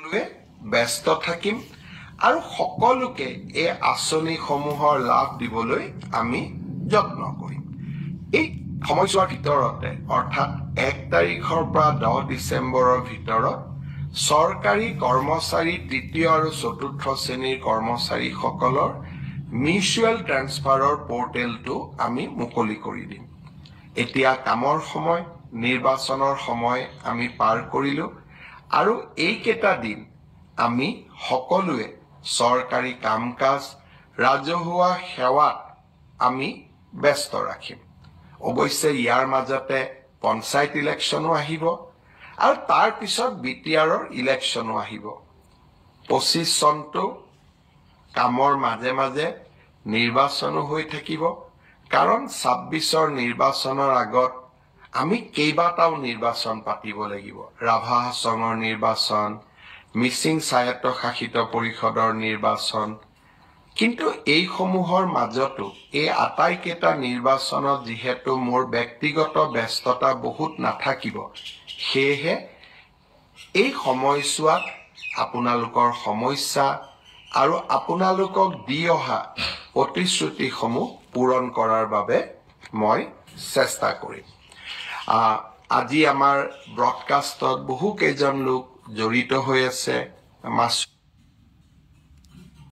সকলোৱে ব্যস্ত থাকিম আৰু সকলোকে এই আঁচনিসমূহৰ লাভ দিবলৈ আমি যত্ন কৰিম। এই সময়ছোৱাৰ ভিতৰতে অৰ্থাৎ 1 তাৰিখৰ পৰা 10 ডিচেম্বৰৰ ভিতৰত চৰকাৰী কৰ্মচাৰী তৃতীয় আৰু চতুৰ্থ শ্ৰেণীৰ কৰ্মচাৰীসকলৰ মিউচুৱেল ট্ৰান্সফাৰৰ পৰ্টেলটো আমি মুকলি কৰি দিম। এতিয়া কামৰ সময়, নিৰ্বাচনৰ সময় আমি পাৰ কৰিলোঁ আৰু এইকেইটা দিন আমি সকলোৱে চৰকাৰী কাম-কাজ, ৰাজহুৱা সেৱাত আমি ব্যস্ত ৰাখিম। অৱশ্যে ইয়াৰ মাজতে পঞ্চায়ত ইলেকশ্যনো আহিব আৰু তাৰ পিছত বিটিআৰৰ ইলেকশ্যনো আহিব। 25 চনটো কামৰ মাজে মাজে নিৰ্বাচনো হৈ থাকিব, কাৰণ 26ৰ নিৰ্বাচনৰ আগত আমি কেইবাটাও নিৰ্বাচন পাতিব লাগিব। ৰাভা হাছঙৰ নিৰ্বাচন, মিচিং স্বায়ত্তশাসিত পৰিষদৰ নিৰ্বাচন। কিন্তু এইসমূহৰ মাজতো এই আটাইকেইটা নিৰ্বাচনত যিহেতু মোৰ ব্যক্তিগত ব্যস্ততা বহুত নাথাকিব, সেয়েহে এই সময়ছোৱাত আপোনালোকৰ সমস্যা আৰু আপোনালোকক দি অহা প্ৰতিশ্ৰুতিসমূহ পূৰণ কৰাৰ বাবে মই চেষ্টা কৰিম। আজি আমাৰ ব্ৰডকাষ্টত বহু কেইজন লোক জড়িত হৈ আছে।